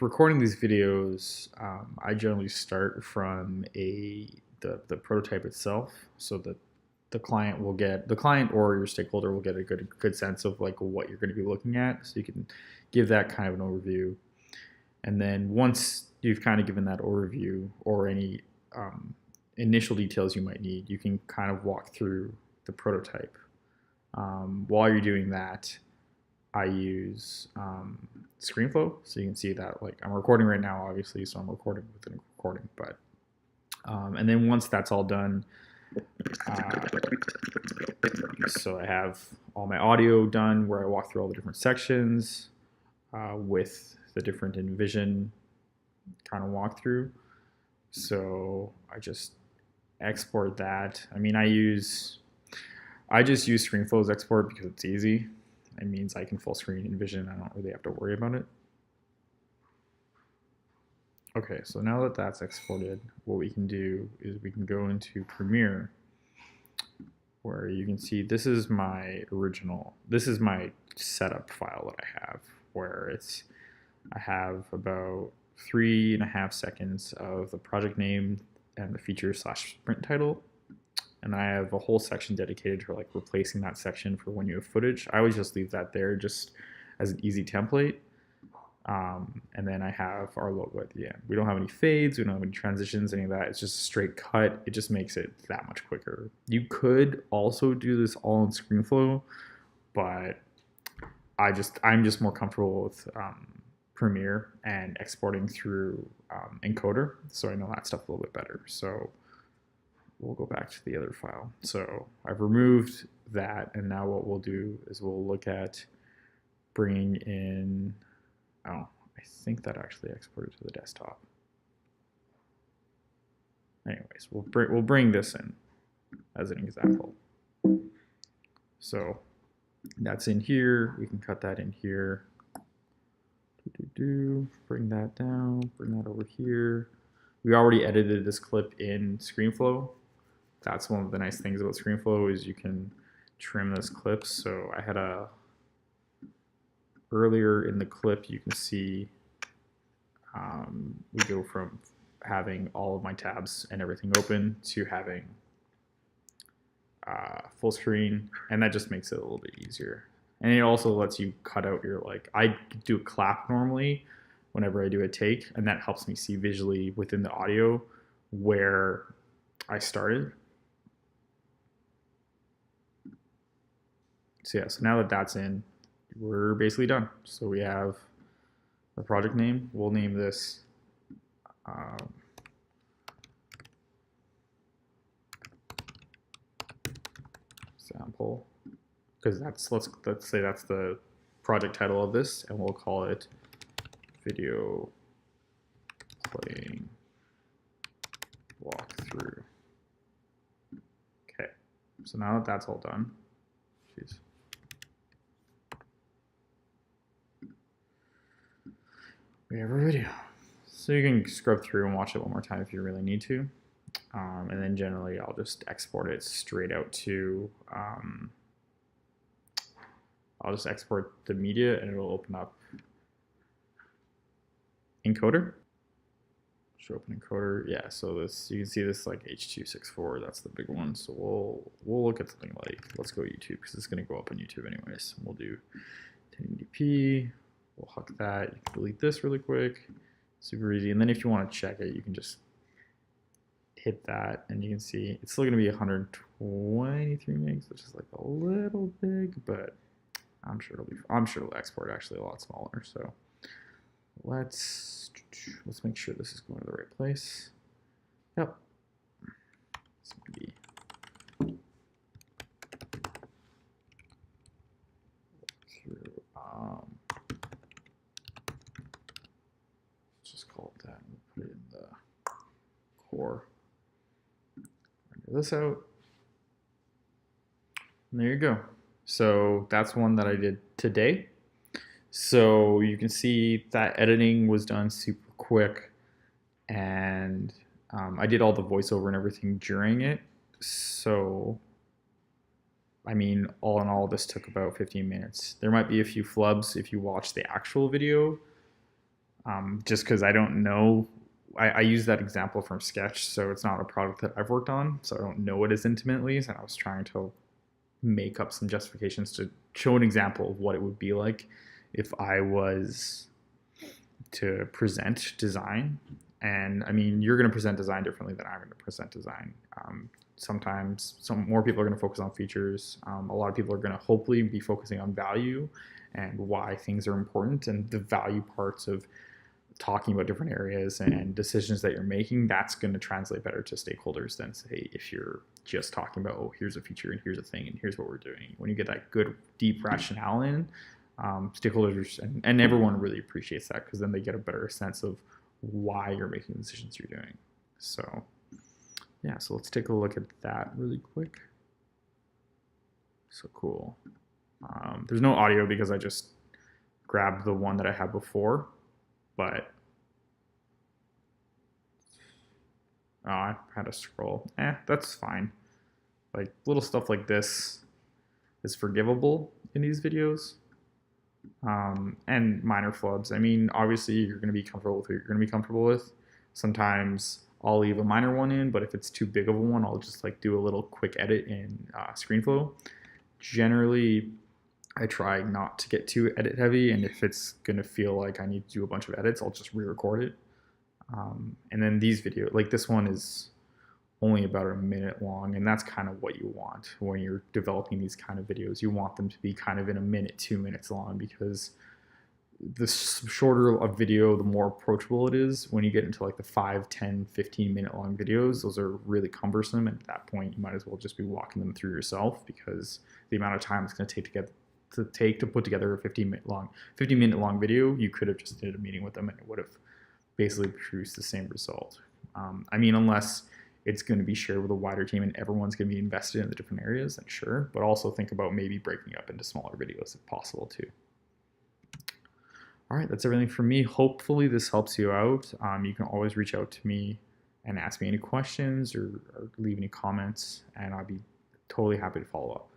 recording these videos, I generally start from the prototype itself, so that the client or your stakeholder will get a good sense of like what you're going to be looking at, so you can give that kind of an overview. And then once you've kind of given that overview or any initial details you might need, you can kind of walk through the prototype. While you're doing that, I use ScreenFlow, so you can see that like I'm recording right now, obviously, so I'm recording within a recording. But and then once that's all done, uh, so I have all my audio done, where I walk through all the different sections with the different InVision kind of walkthrough. So I just export that. I mean, I just use ScreenFlow's export because it's easy. It means I can full screen InVision. I don't really have to worry about it. Okay, so now that that's exported, what we can do is we can go into Premiere, where you can see this is my setup file that I have, where I have about 3.5 seconds of the project name and the feature / sprint title. And I have a whole section dedicated for like replacing that section for when you have footage. I always just leave that there just as an easy template. And then I have our logo at the end. We don't have any fades, we don't have any transitions, any of that. It's just a straight cut. It just makes it that much quicker. You could also do this all in ScreenFlow, but I'm just more comfortable with Premiere and exporting through Encoder, so I know that stuff a little bit better. So we'll go back to the other file. So I've removed that, and now what we'll do is we'll look at bringing in, oh, I think that actually exported to the desktop. Anyways, we'll bring this in as an example. So that's in here. We can cut that in here. Bring that down, bring that over here. We already edited this clip in ScreenFlow. That's one of the nice things about ScreenFlow is you can trim this clip. So I had earlier in the clip, you can see we go from having all of my tabs and everything open to having full screen, and that just makes it a little bit easier. And it also lets you cut out your, like, I do a clap normally whenever I do a take, and that helps me see visually within the audio where I started. So yeah, so now that that's in, we're basically done. So we have the project name. We'll name this sample, because let's say that's the project title of this, and we'll call it video playing walkthrough. Okay, so now that that's all done, jeez. We have a video. So you can scrub through and watch it one more time if you really need to. And then generally I'll just export it straight out to, I'll just export the media and it'll open up Encoder. Should open Encoder. Yeah, so this, you can see this like H.264, that's the big one. So we'll look at something like, let's go YouTube, because it's gonna go up on YouTube anyways. We'll do 1080p, we'll huck that. You can delete this really quick, super easy. And then if you want to check it, you can just hit that and you can see it's still gonna be 123 megs, which is like a little big, but I'm sure it'll export actually a lot smaller. So let's make sure this is going to the right place. Yep. This might be through. Let's just call it that and put it in the core. Render this out. And there you go. So that's one that I did today. So you can see that editing was done super quick, and I did all the voiceover and everything during it. So, I mean, all in all, this took about 15 minutes. There might be a few flubs if you watch the actual video, just because I don't know. I use that example from Sketch, so it's not a product that I've worked on, so I don't know it as intimately. And I was trying to make up some justifications to show an example of what it would be like if I was to present design. And I mean, you're going to present design differently than I'm going to present design. Sometimes some more people are going to focus on features. A lot of people are going to hopefully be focusing on value and why things are important, and the value parts of talking about different areas and decisions that you're making, that's going to translate better to stakeholders than say if you're just talking about, oh, here's a feature and here's a thing and here's what we're doing. When you get that good deep rationale in, stakeholders and everyone really appreciates that, because then they get a better sense of why you're making the decisions you're doing. So yeah, so let's take a look at that really quick. So cool. There's no audio because I just grabbed the one that I had before, but I had to scroll. That's fine. Like little stuff like this is forgivable in these videos. And minor flubs. I mean, obviously you're going to be comfortable with what you're going to be comfortable with. Sometimes I'll leave a minor one in, but if it's too big of a one, I'll just like do a little quick edit in ScreenFlow. Generally, I try not to get too edit heavy, and if it's going to feel like I need to do a bunch of edits, I'll just re-record it. And then these videos, like this one is only about a minute long, and that's kind of what you want when you're developing these kind of videos. You want them to be kind of in a minute, 2 minutes long, because the shorter a video, the more approachable it is. When you get into like the 5, 10, 15-minute long videos, those are really cumbersome, and at that point you might as well just be walking them through yourself, because the amount of time it's going to take to put together a 15-minute long video, you could have just did a meeting with them and it would have basically produced the same result. I mean, unless it's going to be shared with a wider team and everyone's going to be invested in the different areas, then sure. But also think about maybe breaking it up into smaller videos if possible too. All right, that's everything from me. Hopefully this helps you out. You can always reach out to me and ask me any questions or leave any comments, and I'll be totally happy to follow up.